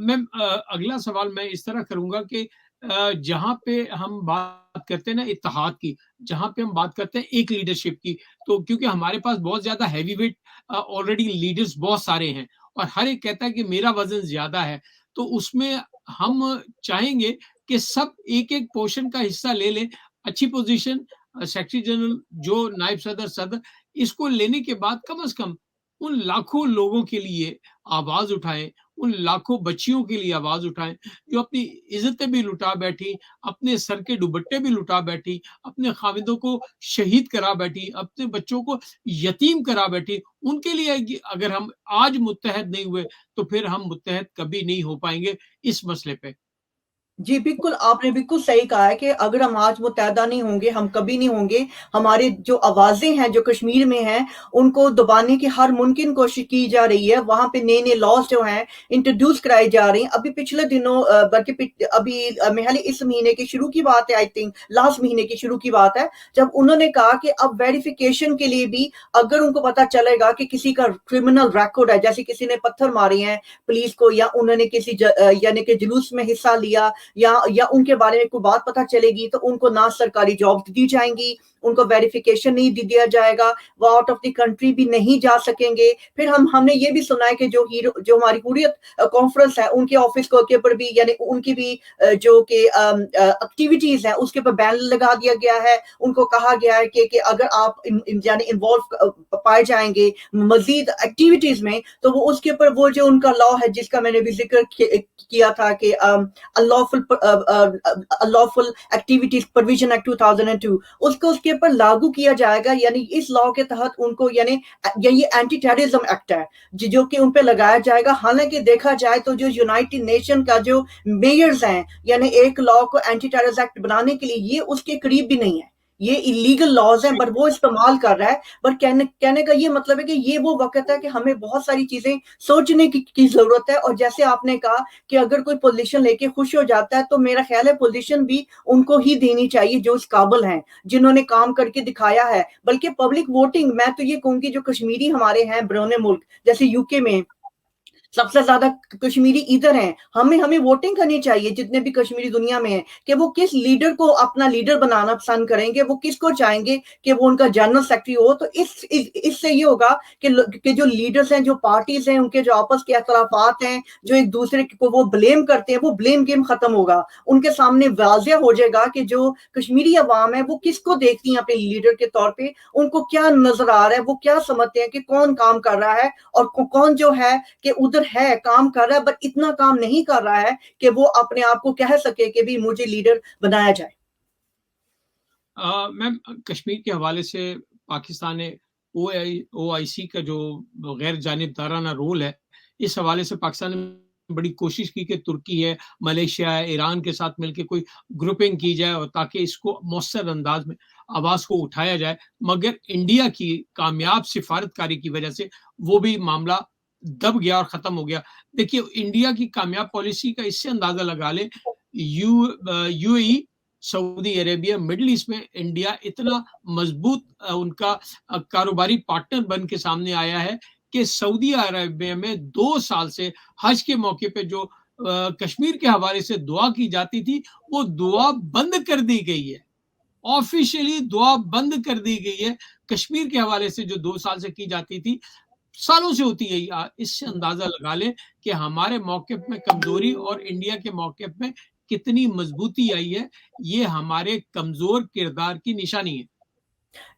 Speaker 1: मैम, अगला सवाल मैं इस तरह करूँगा कि जहाँ पे हम बात करते हैं ना इत्तेहाद की, जहाँ पे हम बात करते हैं एक लीडरशिप की, तो क्योंकि हमारे पास बहुत ज़्यादा हेवीवेट ऑलरेडी लीडर्स बहुत सारे हैं और हर एक कहता है कि मेरा वज़न ज़्यादा है, तो उसमें हम चाहेंगे कि सब एक-एक पोर्शन का हिस्सा ले लें। अच्छी पोज़ीशन सेक्रेटरी जनरल, जो नायब सदर, सदर, इसको लेने के बाद कम से कम उन लाखों लोगों के लिए आवाज़ उठाएँ, उन लाखों बच्चियों के लिए आवाज़ उठाएँ, जो अपनी इज़्ज़तें भी लुटा बैठी, अपने सर के दुपट्टे भी लुटा बैठी, अपने ख़ाविंदों को शहीद करा बैठी, अपने बच्चों को यतीम करा बैठी। उनके लिए अगर हम आज मुत्तहद नहीं हुए, तो फिर हम मुत्तहद कभी नहीं हो पाएँगे इस मसले पे।
Speaker 2: जी, बिल्कुल, आपने बिल्कुल सही कहा है कि अगर हम आज मुत्तहदा नहीं होंगे, हम कभी नहीं होंगे। हमारे जो आवाज़ें हैं, जो कश्मीर में हैं, उनको दबाने की हर मुमकिन कोशिश की जा रही है। वहाँ पे नए-नए लॉज़ जो हैं, इंट्रोड्यूस कराए जा रहे हैं। अभी पिछले दिनों बल्कि अभी मेरे ख़्याल है इस महीने के शुरू की बात है, आई थिंक लास्ट महीने की शुरू की बात है, जब उन्होंने कहा कि अब वेरिफ़िकेशन के लिए भी अगर उनको पता चलेगा कि किसी का क्रिमिनल रिकॉर्ड है, जैसे किसी ने पत्थर मारे हैं पुलिस को, या उन्होंने किसी यानी कि जुलूस में हिस्सा लिया, या उनके बारे में कोई बात पता चलेगी, तो उनको ना सरकारी जॉब्स दी जाएंगी, उनको वेरिफिकेशन नहीं दिया जाएगा, वो आउट ऑफ द कंट्री भी नहीं जा सकेंगे। फिर हमने ये भी सुना है कि जो हमारी हुर्रियत कॉन्फ्रेंस है, उनके ऑफिस के ऊपर भी, यानी उनकी भी जो कि एक्टिविटीज है उसके ऊपर बैन लगा दिया गया है। उनको कहा गया है कि अगर आप यानी इन्वॉल्व पाए जाएंगे मजीद एक्टिविटीज में, तो वो उसके ऊपर वो जो उनका लॉ है जिसका मैंने भी जिक्र किया था कि अनलॉफुल एक्टिविटीज प्रोविजन एक्ट 2002, उसको उसके ऊपर लागू किया जाएगा। यानी इस लॉ के तहत उनको, यानी ये एंटी टेररिज्म एक्ट है जो कि उन पे लगाया जाएगा। हालांकि देखा जाए तो जो यूनाइटेड नेशन का जो मेयर्स हैं, यानी एक लॉ को एंटी टेररिज्म एक्ट बनाने के लिए, ये उसके करीब भी नहीं है। ये इलीगल लॉज हैं, पर वो इस्तेमाल कर रहा है। पर कहने का ये मतलब है कि ये वो वक्त है कि हमें बहुत सारी चीजें सोचने की जरूरत है। और जैसे आपने कहा कि अगर कोई पोजीशन लेके खुश हो जाता है, तो मेरा ख्याल है पोजीशन भी उनको ही देनी चाहिए जो इस काबिल हैं, जिन्होंने काम करके दिखाया है। बल्कि पब्लिक वोटिंग, मैं तो ये कहूंगी जो कश्मीरी हमारे हैं बरोने मुल्क, जैसे यूके में सबसे ज्यादा कश्मीरी इधर हैं, हमें वोटिंग करनी चाहिए जितने भी कश्मीरी दुनिया में हैं, कि वो किस लीडर को अपना लीडर बनाना पसंद करेंगे, वो किसको चाहेंगे कि वो उनका जनरल सेक्रेटरी हो। तो इससे ये होगा कि जो लीडर्स हैं, जो पार्टीज हैं, उनके जो आपस के अखलाफात हैं, जो एक दूसरे को वो ब्लेम करते हैं, वो ब्लेम गेम खत्म होगा। उनके सामने वाज़िया हो जाएगा कि जो कश्मीरी अवाम है वो किसको देखती है अपने लीडर के तौर पे, उनको क्या नजर आ रहा है, वो क्या समझते हैं कि कौन काम कर रहा है, और कौन जो है कि उधर है काम कर रहा है, बट इतना काम नहीं कर रहा है कि वो अपने आप को कह सके कि भी मुझे लीडर बनाया जाए।
Speaker 1: मैम, कश्मीर के हवाले से पाकिस्तान ने OIC का जो गैर जानिबदाराना रोल है, इस हवाले से पाकिस्तान ने बड़ी कोशिश की कि तुर्की है, मलेशिया है, ईरान के साथ मिलकर कोई ग्रुपिंग की जाए और ताकि इसको मौसर अंदाज में आवाज को उठाया जाए। मगर इंडिया की कामयाब सिफारतकारी की वजह से वो भी मामला दब गया और खत्म हो गया। देखिए, इंडिया की कामयाब पॉलिसी का इससे अंदाजा लगा लें, UAE, Saudi Arabia, middle east में इंडिया इतना मजबूत उनका कारोबारी पार्टनर बन के सामने आया है कि सऊदी अरेबिया में 2 साल से हज के मौके पे जो कश्मीर के हवाले से दुआ की जाती थी, वो दुआ बंद कर दी गई है। ऑफिशियली दुआ बंद कर दी गई है। कश्मीर के हवाले से जो 2 साल से की जाती थी, सालों से होती गई। इससे अंदाजा लगा लें कि हमारे मौक़िफ़ में कमजोरी और इंडिया के मौक़िफ़ में कितनी मजबूती आई है। ये हमारे कमजोर किरदार की निशानी है।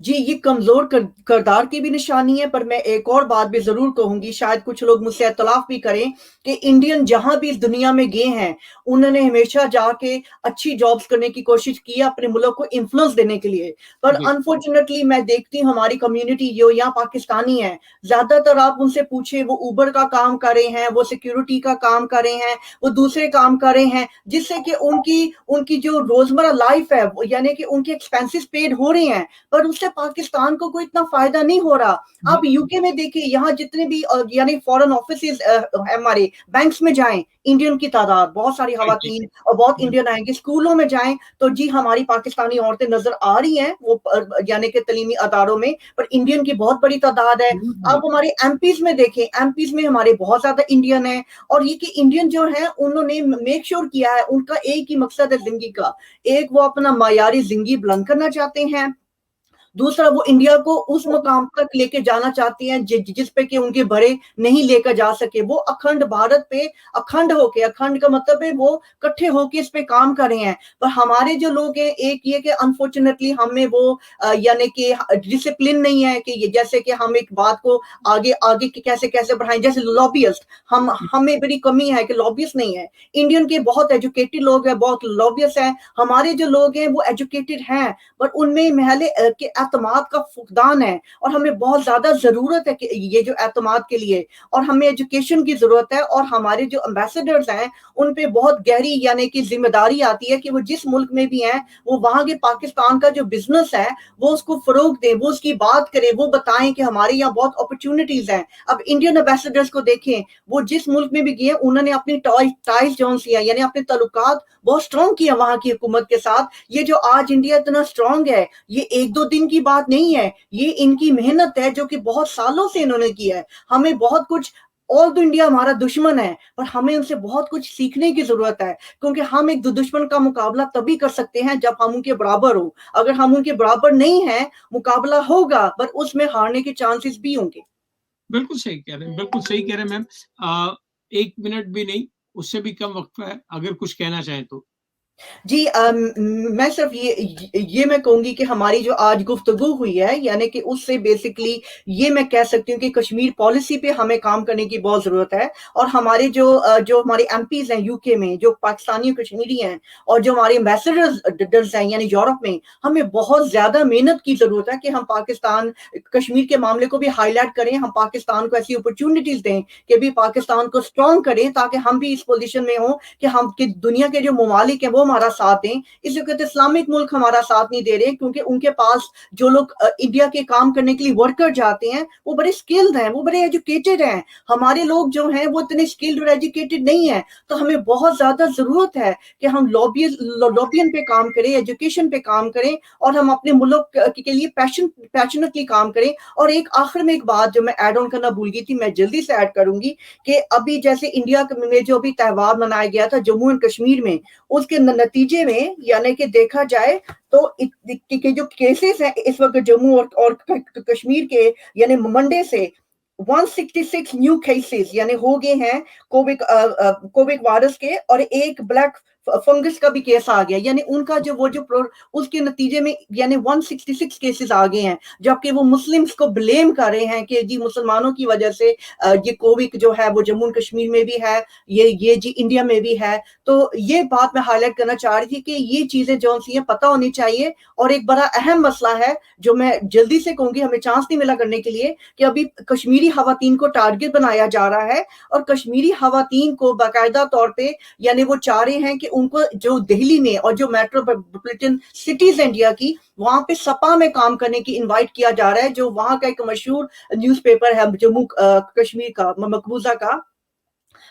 Speaker 2: जी, ये कमज़ोर किरदार की भी निशानी है, पर मैं एक और बात भी ज़रूर कहूँगी, शायद कुछ लोग मुझसे इख्तिलाफ़ भी करें, कि इंडियन जहाँ भी इस दुनिया में गए हैं, उन्होंने हमेशा जाके अच्छी जॉब्स करने की कोशिश की है, अपने मुल्क को इन्फ्लुएंस देने के लिए। पर
Speaker 1: जी।
Speaker 2: अनफॉर्चुनेटली मैं देखती हूँ हमारी कम्युनिटी जो यहाँ पाकिस्तानी है, ज़्यादातर आप उनसे पूछे, वो उबर का काम कर रहे हैं, वो सिक्योरिटी का काम कर रहे हैं, वो दूसरे काम कर रहे हैं, जिससे कि उनकी उनकी जो रोज़मर्रा लाइफ़ है, यानी कि उनके एक्सपेंसेस पेड हो रहे हैं, पर उससे पाकिस्तान को कोई इतना फायदा नहीं हो रहा। आप यूके में देखिए, यहाँ जितने भी यानी फॉरेन ऑफिसेज हमारे बैंक्स में जाएं, इंडियन की तादाद, बहुत सारी
Speaker 1: जी, जी।
Speaker 2: खवातीन और बहुत इंडियन आएंगे। स्कूलों में जाएं तो जी हमारी पाकिस्तानी औरतें नजर आ रही हैं, वो यानी कि तलीमी अदारों में, पर इंडियन की बहुत बड़ी तादाद है। आप हमारे एमपीज में देखें, एमपीज में हमारे बहुत ज्यादा इंडियन है। और ये कि इंडियन जो है, उन्होंने मेक श्योर किया है, उनका एक ही मकसद है जिंदगी का, एक वो अपना मायारी जिंदगी बुलंद करना चाहते हैं, दूसरा वो इंडिया को उस मुकाम तक लेके जाना चाहती हैं जिस पे कि उनके बड़े नहीं लेकर जा सके। वो अखंड भारत पे अखंड होके, अखंड का मतलब है वो इकट्ठे होके इस पे काम कर रहे हैं। पर हमारे जो लोग हैं, एक ये कि अनफॉर्चुनेटली हमें वो यानी कि डिसिप्लिन नहीं है कि जैसे कि हम एक बात को आगे आगे कैसे कैसे बढ़ाएं। जैसे लॉबियस्ट, हमें बड़ी कमी है कि लॉबियस्ट नहीं है। इंडियन के बहुत एजुकेटेड लोग हैं, बहुत लॉबियस्ट हैं। हमारे जो लोग हैं वो एजुकेटेड हैं, पर उनमें महले के اعتماد کا فقدان ہے اور ہمیں بہت زیادہ ضرورت ہے کہ یہ جو اعتماد کے لیے، اور ہمیں ایجوکیشن کی ضرورت ہے، اور ہمارے جو امبیسڈرز ہیں ان پہ بہت گہری یعنی کہ ذمہ داری آتی ہے کہ وہ جس ملک میں بھی ہیں وہ وہاں کے پاکستان کا جو بزنس ہے وہ اس کو فروغ دیں، وہ اس کی بات کریں، وہ بتائیں کہ ہمارے یہاں بہت اپرچونٹیز ہیں۔ اب انڈین امبیسڈرز کو دیکھیں، وہ جس ملک میں بھی گئے انہوں نے اپنی ٹائز جون سی ہیں یعنی اپنے تعلقات بہت سٹرونگ کیا وہاں کی حکومت کے ساتھ۔ یہ جو آج انڈیا اتنا سٹرونگ ہے یہ ایک دو دن کی بات نہیں ہے، یہ ان کی محنت ہے جو کہ بہت سالوں سے انہوں نے کیا ہے۔ ہمیں بہت کچھ، آل تو انڈیا ہمارا دشمن ہے پر ہمیں ان سے بہت کچھ سیکھنے کی ضرورت ہے، کیونکہ ہم ایک دشمن کا مقابلہ تبھی کر سکتے ہیں جب ہم ان کے برابر ہوں۔ اگر ہم ان کے برابر نہیں ہیں مقابلہ ہوگا پر اس میں ہارنے کے چانسز بھی ہوں گے۔
Speaker 1: بالکل صحیح کہہ رہے ہیں، بالکل صحیح کہہ رہے ہیں میم۔ 1 منٹ بھی نہیں، اس سے بھی کم وقت ہے، اگر کچھ کہنا چاہیں تو۔
Speaker 2: جی میں صرف یہ میں کہوں گی کہ ہماری جو آج گفتگو ہوئی ہے یعنی کہ اس سے بیسکلی یہ میں کہہ سکتی ہوں کہ کشمیر پالیسی پہ ہمیں کام کرنے کی بہت ضرورت ہے، اور ہمارے جو ہمارے ایم پیز ہیں یو کے میں جو پاکستانی کشمیری ہیں، اور جو ہمارے امبیسڈرز ہیں یعنی یورپ میں، ہمیں بہت زیادہ محنت کی ضرورت ہے کہ ہم پاکستان کشمیر کے معاملے کو بھی ہائی لائٹ کریں، ہم پاکستان کو ایسی اپرچونٹیز دیں کہ بھی پاکستان کو اسٹرانگ کریں تاکہ ہم بھی اس پوزیشن میں ہوں کہ ہم کہ دنیا کے جو ممالک ہیں وہ ہمارا ساتھ دیں۔ اس وقت اسلامک ملک ہمارا ساتھ نہیں دے رہے کیونکہ ان کے پاس جو لوگ انڈیا کے کام کرنے کے لیے ورکر جاتے ہیں وہ بڑے سکلڈ ہیں، وہ بڑے ایجوکیٹڈ ہیں۔ ہمارے لوگ جو ہیں وہ اتنے سکلڈ اور ایجوکیٹڈ نہیں ہیں، تو ہمیں بہت زیادہ ضرورت ہے کہ ہم لوبین پہ کام کریں، ایجوکیشن پہ کام کریں، اور ہم اپنے ملک کے لیے پیشنٹلی کام کریں۔ اور ایک آخر میں ایک بات جو میں ایڈ آن کرنا بھول گئی تھی، میں جلدی سے ایڈ کروں گی کہ ابھی جیسے انڈیا میں جو بھی تہوار منایا گیا تھا جموں اینڈ کشمیر میں، اس کے نتیجے میں یعنی کہ دیکھا جائے تو جو کیسز ہیں اس وقت جموں اور کشمیر کے، یعنی منڈے سے 166 نیو کیسز یعنی ہو گئے ہیں کووڈ وائرس کے، اور ایک بلیک فنگس کا بھی کیس آ گیا، یعنی ان کا جو اس کے نتیجے میں یعنی 166 کیسز آ گئے ہیں، جبکہ وہ مسلمز کو بلیم کر رہے ہیں کہ جی مسلمانوں کی وجہ سے یہ کووڈ جو ہے وہ جموں کشمیر میں بھی ہے، یہ جی انڈیا میں بھی ہے۔ تو یہ بات میں ہائی لائٹ کرنا چاہ رہی تھی کہ یہ چیزیں جو سی ہیں پتہ ہونی چاہیے۔ اور ایک بڑا اہم مسئلہ ہے جو میں جلدی سے کہوں گی، ہمیں چانس نہیں ملا کرنے کے لیے، کہ ابھی کشمیری خواتین کو ٹارگٹ بنایا جا رہا ہے، اور کشمیری خواتین کو باقاعدہ طور پہ یعنی وہ چاہ رہے ہیں کہ ان کو جو دہلی میں اور جو میٹروپولیٹن سٹیز انڈیا کی وہاں پہ سپا میں کام کرنے کی انوائٹ کیا جا رہا ہے، جو وہاں کا ایک مشہور نیوز پیپر ہے جموں کشمیر کا مقبوضہ کا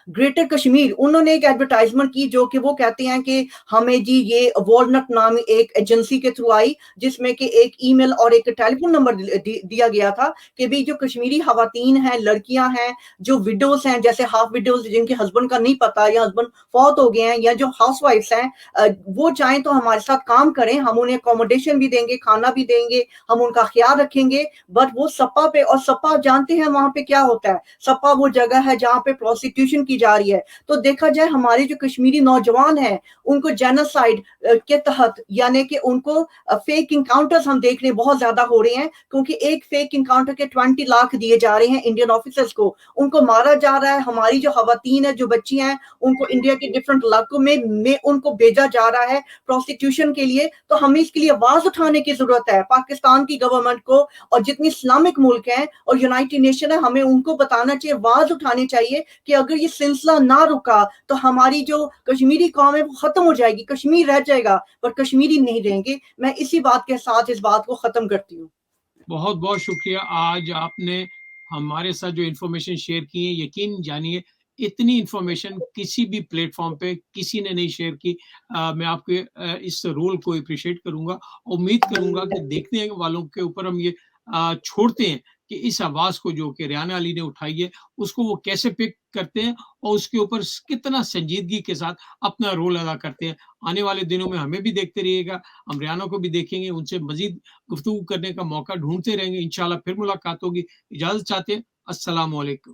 Speaker 2: گریٹر کشمیر۔ انہوں نے ایک ایڈورٹائزمنٹ کی جو کہ وہ کہتے ہیں کہ ہمیں جی یہ والنٹ نامی ایک ایجنسی کے تھرو آئی، جس میں کہ ایک ای میل اور ایک ٹیلی فون نمبر دیا گیا تھا کہ بھی جو کشمیری خواتین ہیں، لڑکیاں ہیں، جو وڈوز ہیں، جیسے ہاف وڈوز جن کے ہسبینڈ کا نہیں پتا یا ہسبینڈ فوت ہو گئے ہیں، یا جو ہاؤس وائفس ہیں، وہ چاہیں تو ہمارے ساتھ کام کریں، ہم انہیں اکوموڈیشن بھی دیں گے، کھانا بھی دیں گے، ہم ان کا خیال رکھیں گے۔ بٹ وہ سپا پہ، اور سپا جانتے ہیں وہاں پہ کیا ہوتا ہے، سپا وہ جگہ ہے جہاں پہ پروسیکیوشن کی جا رہی ہے۔ تو دیکھا جائے ہمارے جو کشمیری نوجوان ہیں ان کو جینوسائیڈ کے تحت یعنی کہ ان کو فیک انکاؤنٹرز ہم دیکھ رہے ہیں بہت زیادہ ہو رہے ہیں، کیونکہ ایک فیک انکاؤنٹر کے 20 لاکھ دیے جا رہے ہیں انڈین آفیسرز کو، ان کو مارا جا رہا ہے۔ ہماری جو خواتین ہیں، جو بچی ہیں، ان کو انڈیا کے ڈیفرنٹ علاقوں میں ان کو بھیجا جا رہا ہے پروسٹیٹیوشن کے لیے۔ تو ہمیں اس کے لیے آواز اٹھانے کی ضرورت ہے، پاکستان کی گورنمنٹ کو اور جتنی اسلامک ملک ہیں اور یونائٹڈ نیشن ہے، ہمیں ان کو بتانا چاہیے، آواز اٹھانی چاہیے کہ اگر یہ سلسلہ نہ رکا تو ہماری جو کشمیری قوم ہے وہ ختم ہو جائے گی، کشمیر رہ جائے گا پر کشمیری نہیں رہیں گے۔ میں اسی بات کے ساتھ اس بات کو ختم کرتی ہوں۔
Speaker 1: بہت بہت شکریہ، آج آپ نے ہمارے ساتھ جو انفارمیشن شیئر کی ہے، یقین جانیے اتنی انفارمیشن کسی بھی پلیٹ فارم پہ کسی نے نہیں شیئر کی۔ میں آپ کے اس رول کو اپریشیٹ کروں گا، امید کروں گا کہ دیکھنے والوں کے اوپر ہم یہ چھوڑتے ہیں کہ اس آواز کو جو کہ ریحانہ علی نے اٹھائی ہے اس کو وہ کیسے پک کرتے ہیں اور اس کے اوپر کتنا سنجیدگی کے ساتھ اپنا رول ادا کرتے ہیں۔ آنے والے دنوں میں ہمیں بھی دیکھتے رہیے گا، ہم ریحانہ کو بھی دیکھیں گے، ان سے مزید گفتگو کرنے کا موقع ڈھونڈتے رہیں گے۔ انشاءاللہ پھر ملاقات ہوگی۔ اجازت چاہتے ہیں، السلام علیکم۔